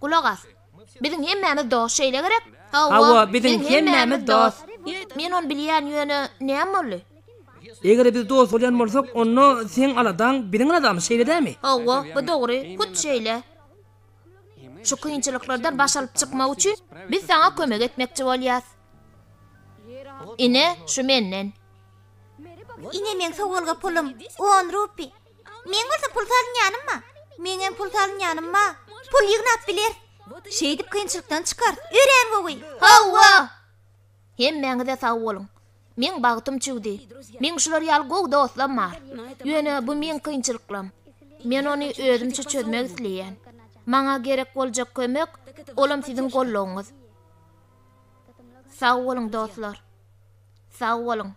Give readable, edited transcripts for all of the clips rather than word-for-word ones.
Kulak as. Bizim hemmemiz dost şeyle gerek. Hawa bizim hemmemiz dost. Men onu bilýän ýöne näme boldy? Eger biz dost bolýan bolsak, onu sen aladan biriň adam şeýle dämi? Hawa, bu dogry, kut şeyle. Şu kynçylyklardan başalyp çykmak üçin biz sana kömek etmekçi bolýas. Ine, şu menden. Ine men sowalga pulum 10 rupi. Men bolsa pul salynýanymma? Meňem pul salynýanymma? Pul ýygnap biler. Şeýdip kynçylykdan çykar. Ören gowy. Hawa! Hemmeňize sag bolun. Men bagtym çygdy. Men şular ýal gow dostlam bar. Ýöne bu men kynçylyklam. Men ony özümçe çözmek isleýän. Maňa gerek boljak kömek, olam siziň gollaryňyz. Sag bolun dostlar. Sag bolun.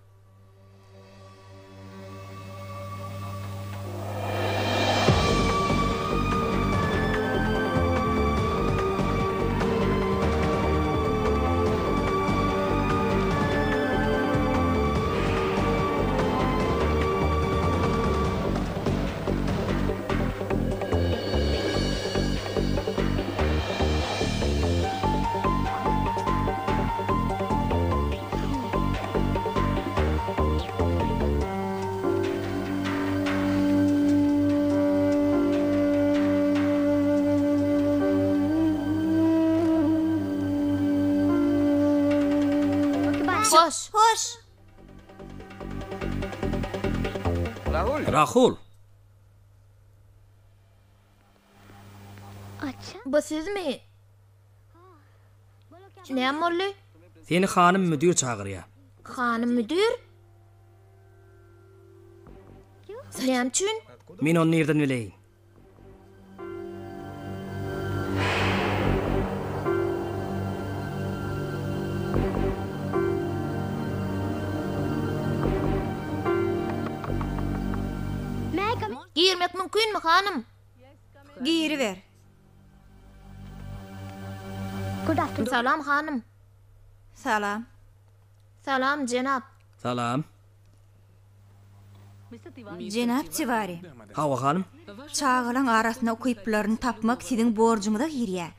Hoş. Rahul. Bu sizmi? Näme boldy? Seni hanym müdür çagyrýar. Hanym müdür? Näme üçin? Men onu nerden bileýin? Girmek mümkünmü hanım? Giri ver. Salam hanım. Salam. Salam cenap. Salam. Cenap Civari. Hawa hanım. Çağılan arasına okuyuplaryny tapmak siziň borjuňyza girýär.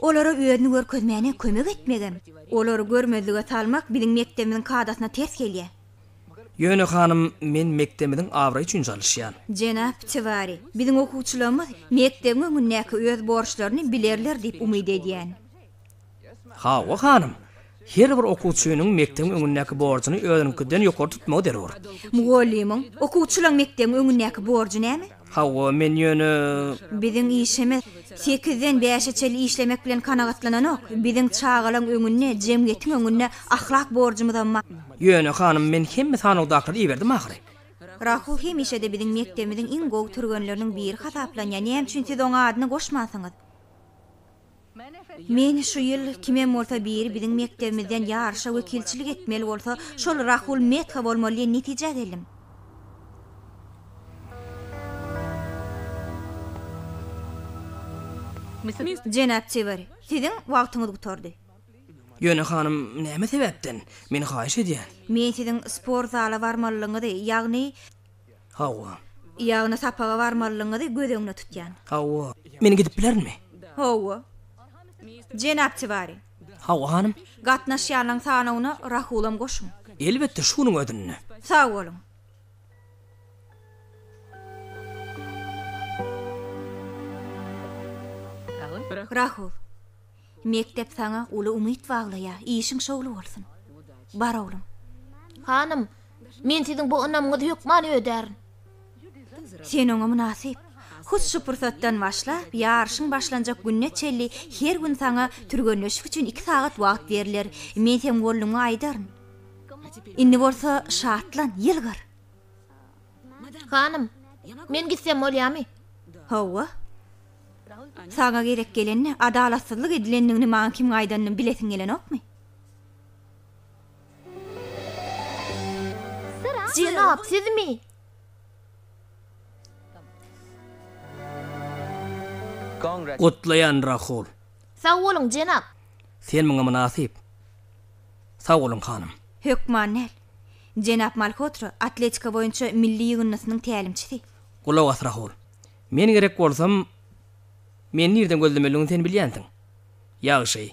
Olara öýüni görkezmäne kömek etmegem. Olary görmezlige salmak biziň mektebimiň kadasyna ters gelýär. Ýöne hanım, men mektebimiň awra üçin çalışýan. Cenap Civari, biziň okuwçylarymyz mekdebiň öňündäki öz borçlaryny bilerler diýip umyd edýän. Hawa hanım. Her bir okuwçynyň mekdebiň öňündäki borçyny özünikinden ýokary tutmagy derwer. Mugallimyň okuwçylaryň mekdebiň öňündäki borçy näme? Hawa men ýöne Biziň işimiz 8-den 5-e çeli işlemek bilen kanagatlananok. Biziň çağalan öňüne, jemgyýetiň öňüne ahlak borjumyz amma. ýöne hanım, men hemme sanagdaklary iýerdim ahyry. Rahul hemişe de biziň mektebimiň iň gowy türgenleriniň biri hasaplanýar. Näme üçin siz oňa adyny goşmasyňyz? Men şu ýyl kimem bolsa biri biziň mektebimizden ýarşa wekilçilik etmeli bolsa, şol Rahul Metha bolmaly netije edelim. Cenap Civari, siziň wagtyňyz gutardy. Ýöne hanım, näme sebäpden? Meni haýyş edýär. Men siziň spor zala barmalygyňyzy, ýagny sapaga barmalygyňyzy gözeňde tutýan. Hawa, meni gidip bilermi? Hawa. Cenap Civari. Hawa hanım, Gatnaşýanlaryň sanawyna Rahulam goşun. elbetde şunyň ödünni. Sag bolun. Rahul. Mektep sana uly umyt baglaýar. İşiň şowly bolsun. Bar oglum. Hanım, men siziň bu ynamyňyzy hökman öderin. Sen oňa münasip. Hus şu pursatdan başlap, ýarşyň başlanjak günne çelli her gün sana türgenleşik üçin 2 sagat wagt beriler. Men hem golluňy aýdaryn. Indi bolsa şatlan, ýylgyr. Hanım, men gitsem bolýarmy? Hawa. Sana gerek gelenne adalatsızlyk edilendigini maňa kim aýdanyny bilesiň gelenokmy? Cenap, sizmi? Gutlayan Rahul. Sag bolun cenap. Sen maňa münasip. Sag bolun hanım. Hökmannel. Cenap Malhotra atletika boýunça milli ýygnasynyň tälimçisi. Gulak as Rahul. Men gerek bolsam Men nerden gözlemeliğini sen bilýändiň. Ýagşy.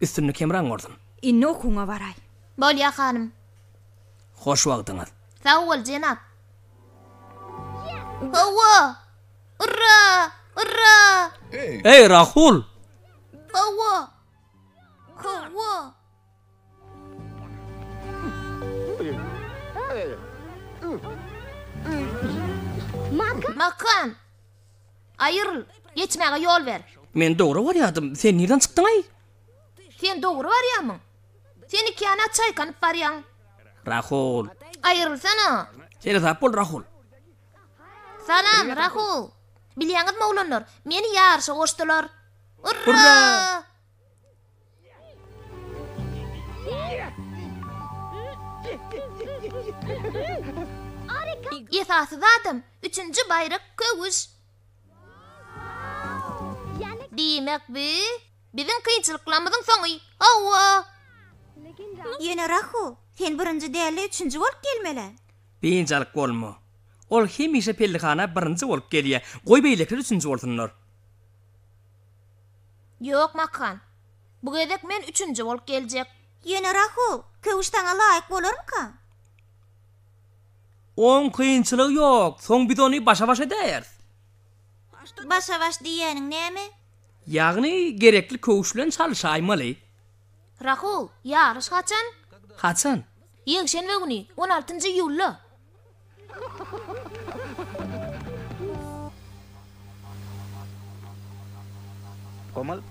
Üstünü kemran gordun. Inne okuňa baray. Bolýa hanym. Hoş wagtyňyz. Sag bol jenap. Hawa! Urra! Urra! Ey Rahul! Hawa! Hawa! Makan! Ayrıl, geçmäge ýol ber. Men dogry barýadym. Sen nerden çykdyň ay? Sen dogry barýarmyň. Sen ikýana çaýkanyp barýaň. Rahul. Ayrılsana. Seni tap bol Rahul. Salam, Rahul. Bilýäňizmi oglanlar, meni ýarşa goşdylar. Urra! Urra! Esasy zatym, 3-nji bayrak köwüş. Diýmek bizim kynçylyklarymyzyň soňy. Hawa! Ýene Rahul, sen birinji däli 3-nji bolup gelmeli. Beýinçilik bolma. Ol hemişe pellihana birinji bolup gelýär. Goý beýlekler 3-nji bolsunlar. Ýok Makan. Bu gezek men 3-nji bolup geljek. Ýene Rahul, köwüştäňe laýyk bolarmyka? On kıyınçılık yok. Son bidonu başa başa değer. Başa baş diýäniň näme? Yani gerekli köwüşlen çalışaymaly. Rahul, ýarış haçan? Haçan? Ýekşenbe güni 16-njy ýuly.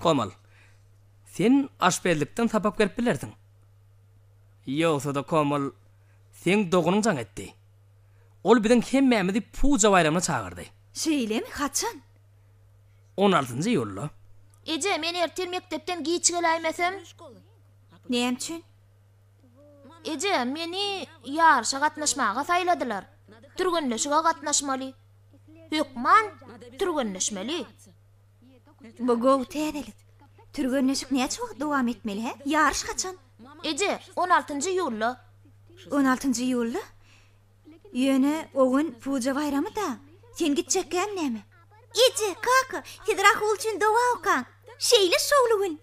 Komal. Sen aşbellikden tapap gelip bilerdiň. Ýogsa da Komal, sen dogunyň jaň etdi. Ol biziň hemmämizi puja bayramyna çagyrdy. Şeýlemi, haçan? 16-njy ýuly. Eje men ertel mektepden giç gelaýmasam? Näme üçin? Eje meni ýarşa gatnaşmaga saýladylar. Türgenleşige gatnaşmaly. Hökman türgenleşmeli. Bu gowy täzelik. Türgenleşik näçe wagt dowam etmeli he? Ýarış haçan? Eje 16-njy ýuly. 16-njy ýuly? Ýöne ogun puja bayramy da. Sen gitjekkäm näme? Eje, kaka, sen Rahul üçin dowa okaň. Şeýle şowlugun.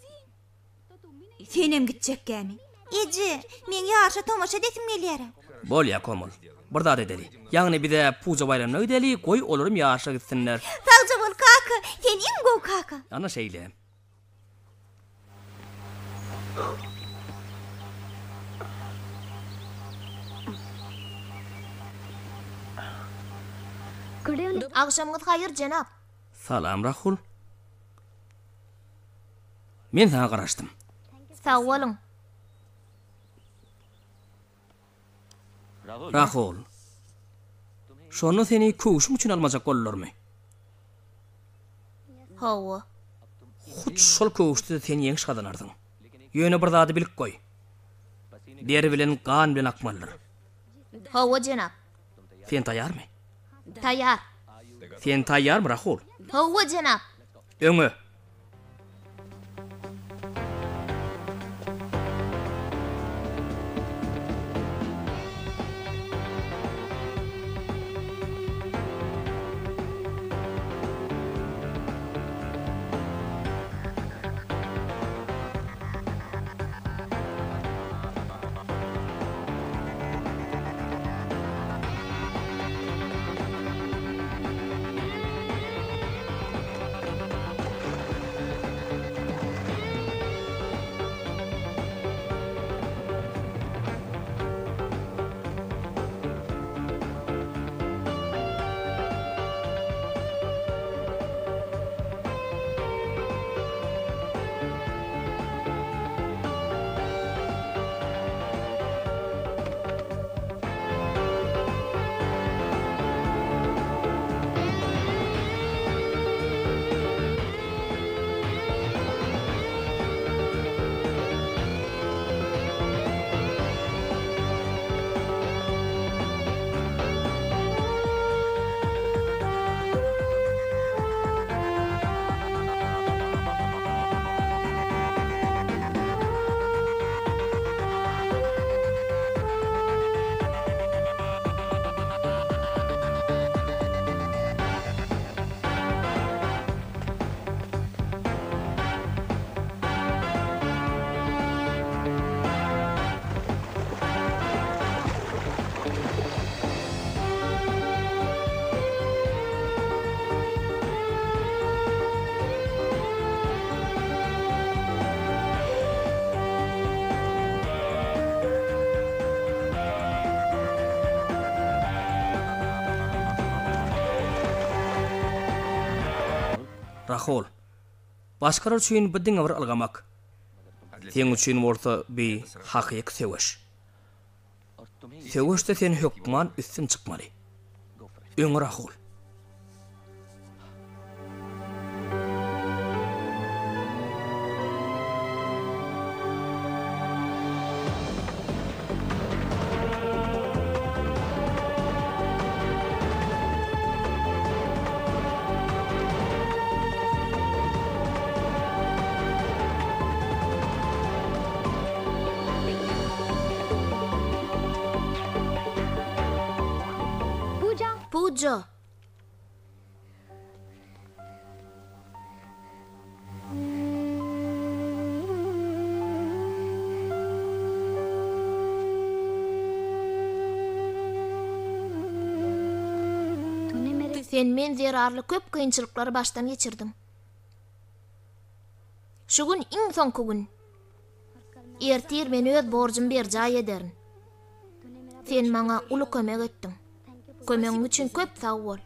Senem gitjekkämi? Eje, men ýarşa tomaşa detim gelýär. Bolýa Komal. Birda edeli. Ýagny bize puja bayramyna ödeli, goý olarum ýarşa gitsinler. Sagja bol kaka, sen iň gowy kaka. Ana şeýle. Agşamyňyz haýyr jenap. Salam Rahul. Men sana garaşdym. Sag bolyň. Rahul. Şonu seni köwüşüm üçin almajak bollarmy? Hawa. Hut şol köwüşde sen ýeňiş gadanardyň. Ýöne bir zady bilip goý. Deri bilen gan bilen akmallar. Hawa jenap. Sen taýarmy? Taýar. Sen taýarmy Rahul? Hawa jenap. Öňe. Rahul. Başkalar üçün birdin awar algamak. Sen üçün bolsa bir hakyk seweş. Seweşde sen hukman üstün çıkmaly. Öňe Rahul. Pujo. Sen men zerarly köp kynçylyklary başdan geçirdim. Şu gün iň soňky gün. Ertir men öz borjum berjay ederin. Sen maňa uly kömek etdiň. Kömegiň üçin köp sag bol.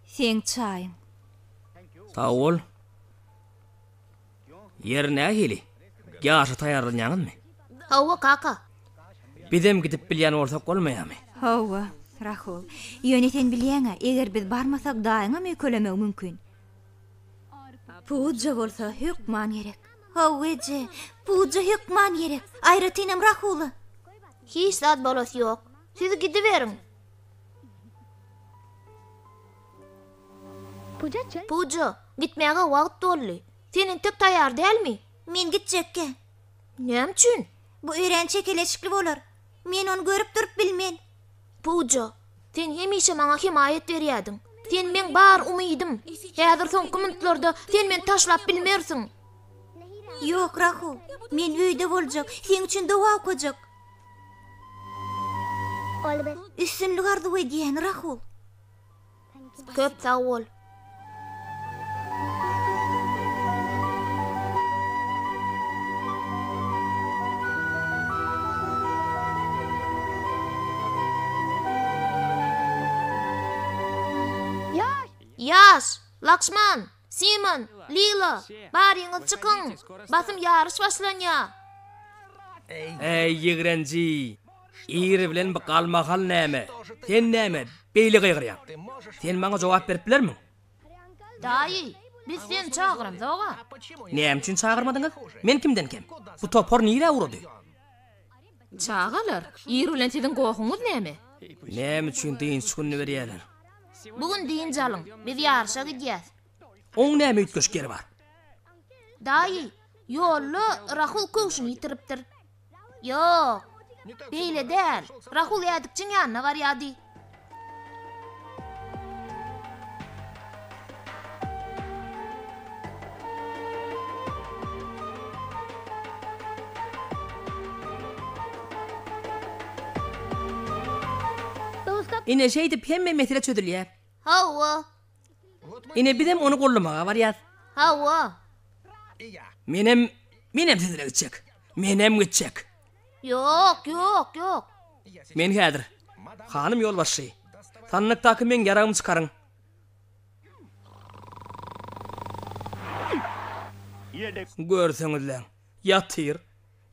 Sen çaýyň. Sağ ol. Yerine heli. Ýaşy taýarlanýaňyzmy? Hawa kaka. Bizem gidip bilýän bolsak bolmaýarmy? Hawa, Rahul. Ýöneten bilýäňä, eger biz barmasak daýyňa me kölemek mümkin. Puja bolsa hukman gerek. Hawaje, puja hukman gerek. Aýratynam Rahul. Hiç zat bolasy ýok. Siz gidiveriň. Pujo, gitmäge wagt boldy. Senin tek taýar dälmi? Men gitjekkä. Näme üçin? Bu öýrençe keleşikli bolar. Men onu görüp durup bilmen. Pujo, sen hemişe maňa himayet berýädiň. Sen men bar umydım. Häzir soňky minutlarda sen men taşlap bilmersiň. Yok Rahul, men öýde boljak, sen üçin dowa okujak. Üstünlük arzu edýän Rahul. Köp sag bol. Yaş, Lakşman, Simon, Lila, baryňyz çykyň. Basym ýarış başlanýar. Ey ýigrenji. İri bilen galmahal näme? Sen näme? Beýle gygyrýan. Sen maňa jogap berip bilermiň? Daýy, biz sen çağıram zoga. Näme üçin çağırmadyňyz? Men kimden kim? Bu topor nire urdy? Çağalar, iri bilen siziň goýuňyz näme? Näme üçin diýin şunu berýärler? Bugün diýin jalyň, biz ýarşa gidýäs. Oň näme ütkeşgeri bar? Daýy, ýolly Rahul köşüni ýitiripdir. Ýok, beýle däl. Rahul ýadykçyň ýanyna barýady. Ine şeýdip hemme mesele çödülýär. Hawa, Ine bizem onu gollamaga barýar. hawa. Menem sizle gitjek. Menem gitjek. Yok, yok, yok. Men häzir. Hanym ýolbaşy. Sanlykdaky men ýaragym çykaryň. Görseňizler. Ýatyr.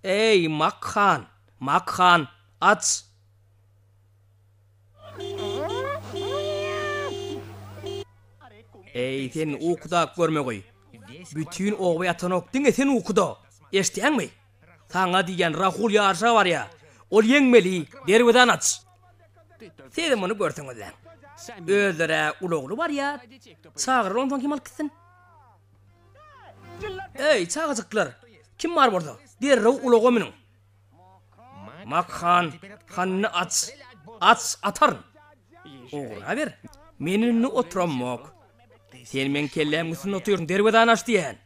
Ey Makhan, Makhan, aç. Ey sen ukuda görme goý. Bütün oňa ýatanok diňe sen ukuda. Eşdiňmi? Saňa diýen Rahul ýarşa bar ýa. ol yeňmeli, derweden aç. Sen bunu görseňizler. Özlere uloglu bar ya. Çağırır ondan kim alkısın? Ey çağıcıklar. Kim var burada? Derrew ulogo minin. Makhan, hanını aç. Aç atarın. Oğra ver. Meninni oturammak. Sen men kellem üstüne otuyorsun. Derweden aç diyen.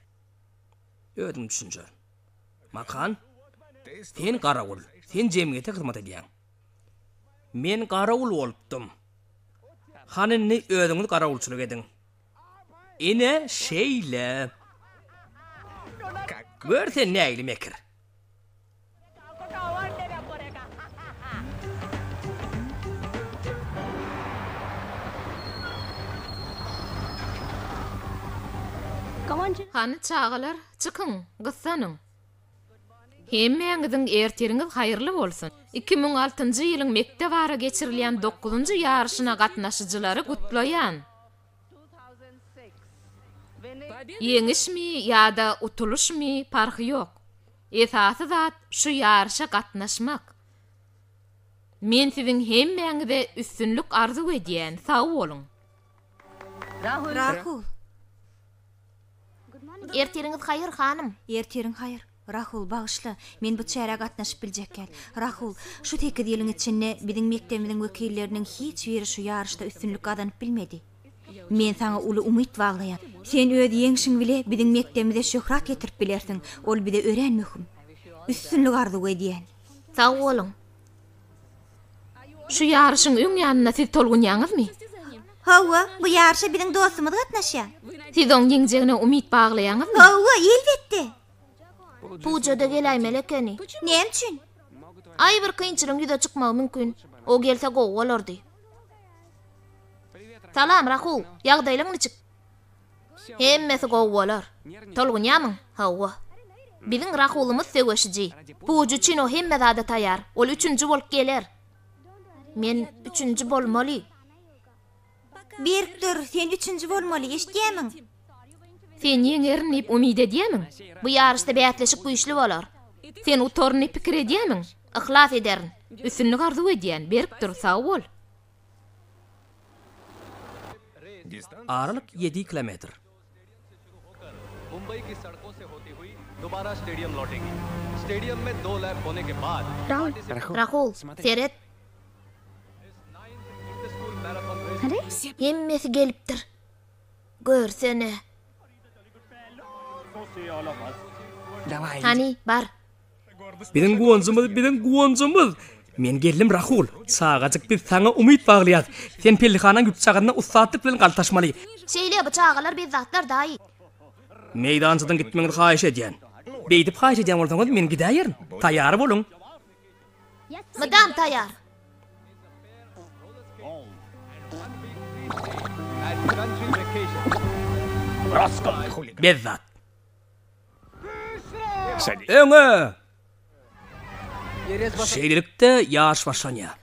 Ödüm düşünjör. Makhan, sen garawul. Sen jemgyete hyzmat edýän. Men garawul bolupdym. Hanynny özüňiz garawulçylyk ediň. Ine şeýle. Görsen näýli mekir. Hany çağalar, çykyň, gyssanyň. Hemmeňiziň erteriňiz haýyrly bolsun. 2006-njy ýylyň mektep ara geçirilýän 9-njy ýarşyna gatnaşyjylary gutlaýan. Yeňişmi ýa-da utuluşmy parhy ýok. Esasy zat şu ýarşa gatnaşmak. Men siziň hemmeňize üstünlük arzu edýän, sag boluň. Rahul. Erteriňiz haýyr hanym. Erteriň haýyr. Rahul bağışla. Men bu çäre gatnaşyp biljekkel. Rahul, şu teki ýylyň içinde biziň mektebimiň wekilleriniň hiç biri şu ýarşda üstünlük gazanyp bilmedi. Men sana uly umyt baglaýan. Sen öz ýeňşiň bile biziň mektebimize şöhrat getirip bilersiň. Ol bize örenmehim. Üstünlük arzu edýän. Sag boluň. Şu ýarşyň öň ýanyna siz tolgunýaňyzmy? Hawa, bu ýarşa biziň dostumyz gatnaşýar. Siz oň ýeňjegine umyt baglaýaňyzmy? Hawa, elbetde. Pujoda gelaýmel ekeni. Nem üçin? Ay bir kynçylyň ýüze çykmagy mümkin. O gelse gowy bolardy. Salam Rahul, ýagdaýlaň niçik? Hemmesi gowy bolar. Tolgunýamyň? Hawa. Biziň Rahulymyz segeşiji. Puju üçin o hemme zada taýar. Ol 3-nji bolup geler. Men 3-nji bolmaly. Birikdir, sen 3-nji bolmaly, eşitýämiň? Sen ýeňernip umyt edýämiň? Bu ýarşda bätleşik güýçli bolar. Sen utorny pikir edýämiň? Ihlas ederin. Üstünlük arzu edýän, beripdir, sag bol. Aralyk 7 kilometr. मुंबई की सड़कों से होती हुई दोबारा स्टेडियम लौटेगी। स्टेडियम में 2 लैप होने के बाद Rahul, seret. Hemmesi gelipdir. Görsene. Hani bar. Biziň guwonjymyz. Men geldim Rahul. Sagajyk biz sana umyt baglaýar. Sen pellihanaň güpçagyna ustatlyk bilen galtaşmaly. Şeýle bu çağalar biz zatlar daýy. Meydançydan gitmeňizi haýyş edýän. Beýdip haýyş edýän bolsaňyz men gidäýerin. Taýýar boluň. Madam taýar. country vacation. Bezzat. Öňe. Şeýlelikde ýaş başlanýar.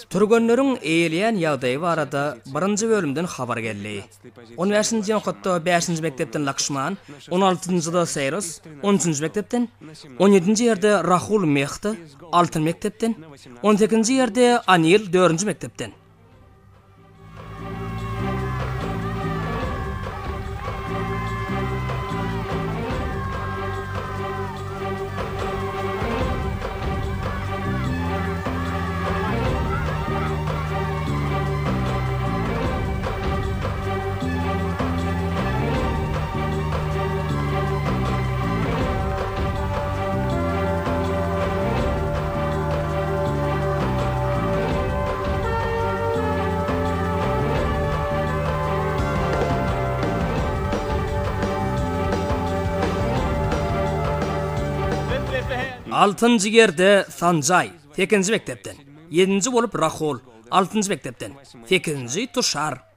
Türkmenleriň eýleýän ýagdaýy barada 1-nji bölümden habar geldi. 15-nji ýylda 5-nji mektepden Lakşman, 16-njyda Seyrus, 13-nji mektepden, 17-nji ýerde Rahul Mehdi, 6-njy mektepden, 18-nji ýerde Anil 4-nji mektepden. 6-njy ýerde Sanjay, 8-nji mektepden. 7-nji bolup Rahul, 6-njy mektepden. 8-nji Tuşar.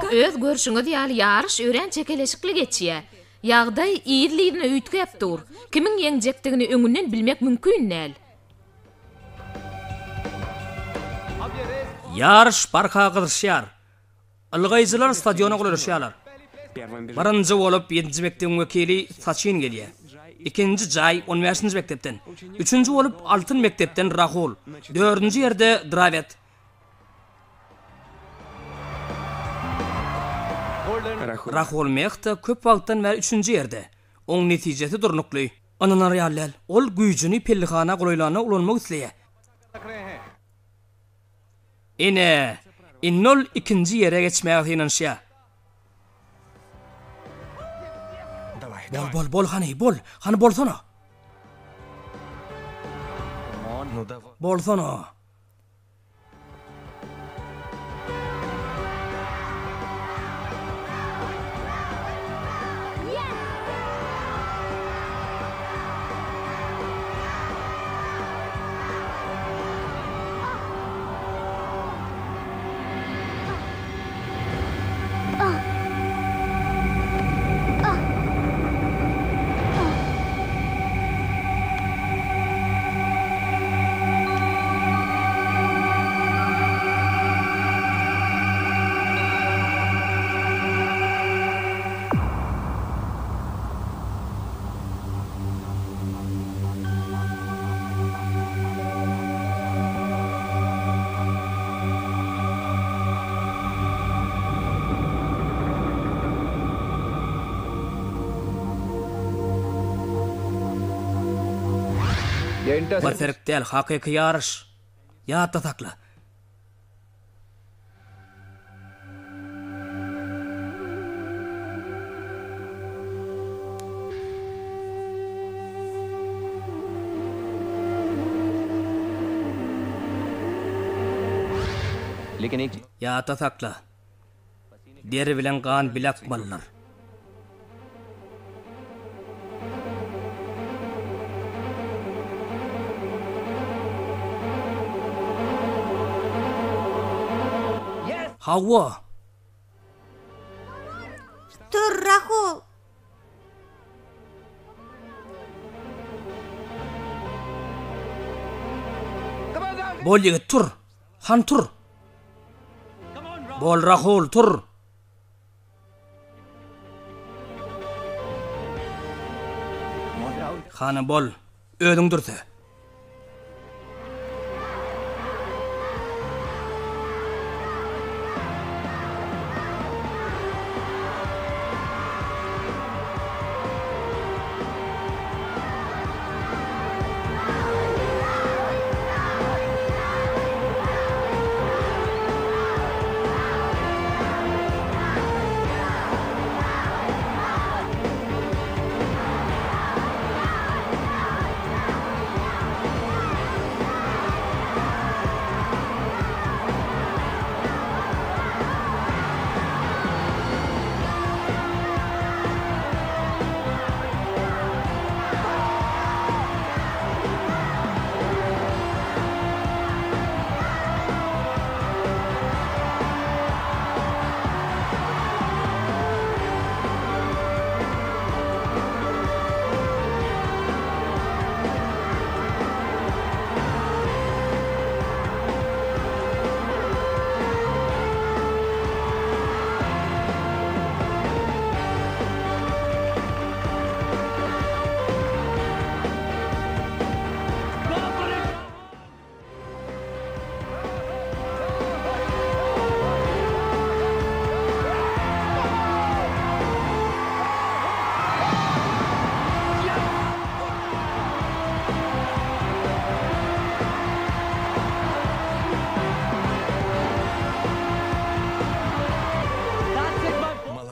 Öz görüşüňiz ýaly ýarış ören çekeleşikli geçýär. Ýagdaý ýyldyzyny üýtgäp dur. Kimiň ýeňjekdigini öňünden bilmek mümkin näl. Yarış barka gydyrşýar. Ilgaýjylar stadiona gularyşýarlar. Birinji bolup 7-nji mekdebiň wekili Saçyn gelýär. 2-nji jaý 15-nji mektepden. 3-nji bolup 6-njy mektepden Rahul. 4-nji ýerde Dravet. Rahul mekte köp wagtdan bäri 3-nji ýerde. Oň netijesi durnukly. Ananar ýalyl, ol güýjüni pellihana gulaýlana ulanmak isleýär. Ine, innol 2-nji ýere geçmäge hynanşýar. Bol, hani bolsana. Bolsana. Barferik değil, hakiki yarış. Yağda takla. Yağda takla. Deri bilen kan bilak mallar. Hawa. Tur Rahul. Bol yigit tur. Han tur. Bol Rahul tur. Hanı bol. Ödüň dursa.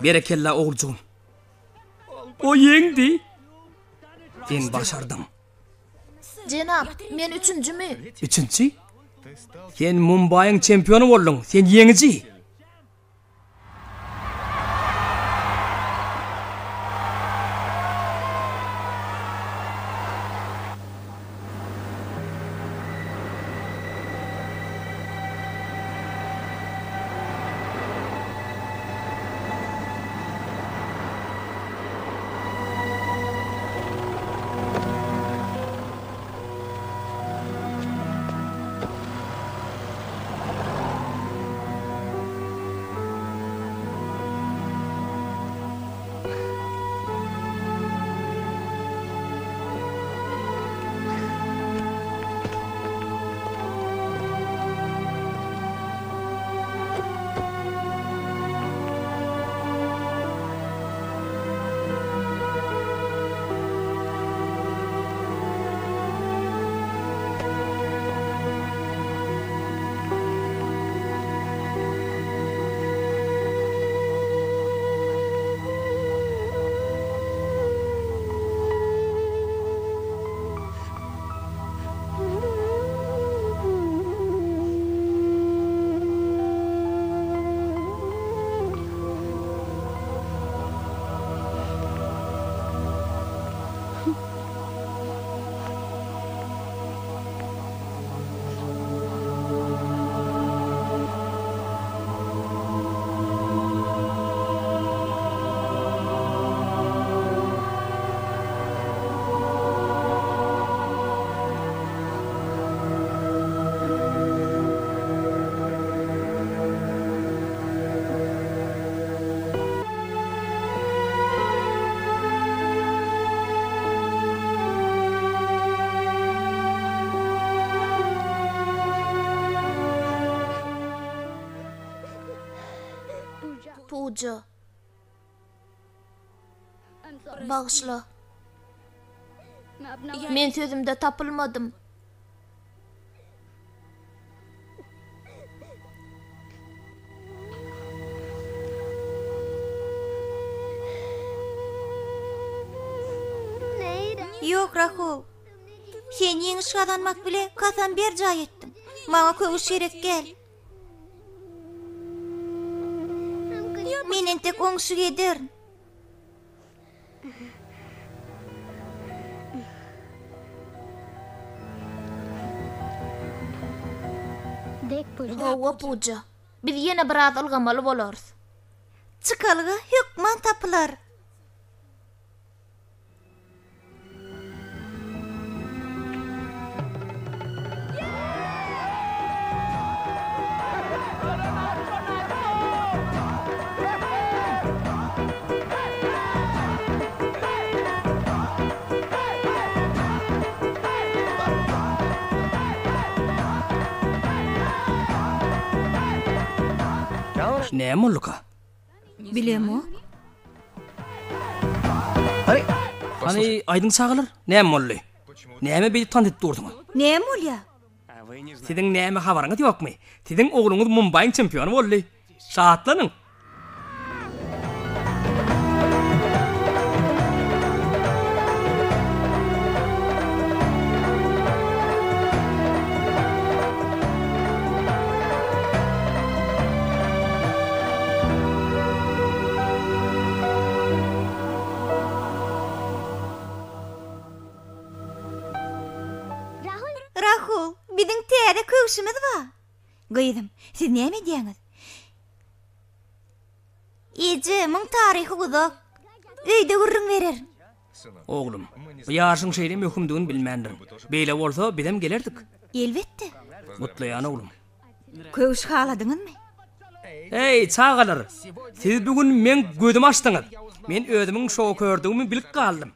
Berekella oğulcuğum. O yeňdi. Sen başardın. Jenap, men üçüncümü. Üçüncü? Sen Mumbay'ın çempionu boldun. Sen yeňici. Puja. Bağışla. Men sözümde tapılmadım. Yok Rahul. Sen yeňiş kazanmak bile kasam ber jay etdim. Maňa köwüş gerek gel. Menen tek oňşy geder. Hawa Puja. Biz ýene biraz algamaly bolarys. Çıkalyga hükman tapılar. Ne molluka? Bilemo. Hani aydın sağılır? Ne mollu? Näme bir tanıt durduňa? Ne molya? Siziň näme habaryňyz ýokmy? Siziň ogluňyz Mumbay'ın çempionu boldy. Şahatlanyň. Rahul, biziň täze köwüşimiz bar. Gyýdym, siz näme diýäňiz? Ije, muň taryhy uzak. Öýde gürrüň berer. Oglum, bu ýaşyň şeýle möhümdigini bilmändir. Beýle bolsa bizem gelerdik. Elbetde. Mutlaýan oglum. Köwüş haladyňyzmy? Hey, çağalar. Siz bugün men gözüm açdyňyz. Men özümiň şow kördügimi bilip galdym.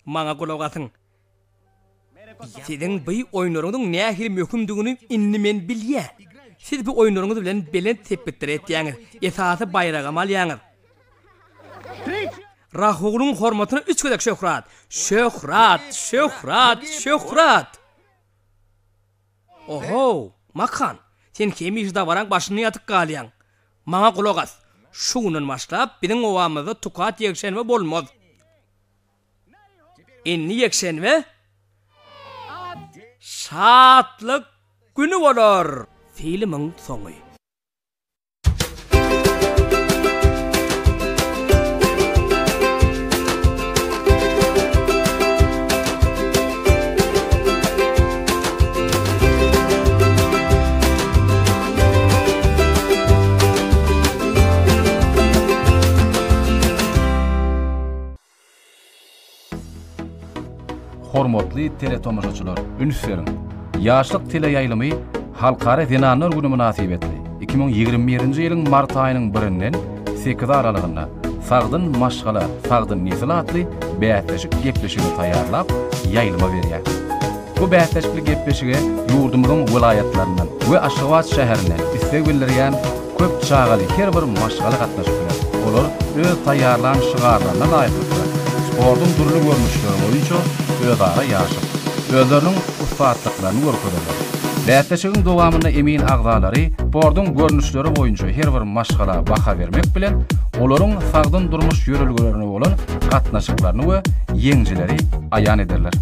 Maňa kulak asyň. Siziň bu oýnaryňyň nähili möhümdigini inni men bilýär. Siz bu oýnaryňyz bilen belen tepetdir etýäňiz. Esasy baýragam alýaňyz. Rahugluň hormatyna 3 gödek şöhrat. Şöhrat, şöhrat, şöhrat. Oho, Makan. Sen kemişde varaň başyny ýatyp galýaň. Maňa kulak as. Şuňundan başlap biziň owamyzda tukat ýekşenme bolmaz. Inni ýekşenme şatlyk günü bolar. Filmiň soňy. Hormatly teletomuşaçylar, üns berin. Ýaşlyk tele ýaýlymy halkara zenanlar güni münasibetli. 2021-nji ýylyň mart aýynyň 1-inden 8 aralygynda Sagdyn maşgala, Sagdyn nesil atly bätleşik gepleşigi taýýarlap ýaýlyma berýär. Bu bätleşikli gepleşige ýurdumyzyň vilayatlaryndan we Aşgabat şäherinden istek bildirýän köp çağaly her bir maşgala gatnaşyklar. Olar öz taýýarlan şygarlaryna laýyklylar. Spordyň turly görnüşleri boýunça özara ýaşyp, özleriniň ustatlyklaryny görkezdiler. Bätleşigiň dowamynda emin agzalary spordyň görnüşleri boýunça her bir maşgala baha bermek bilen olaryň sagdyn durmuş ýörelgilerini bolan gatnaşyklaryny we ýeňjileri aýan ederler.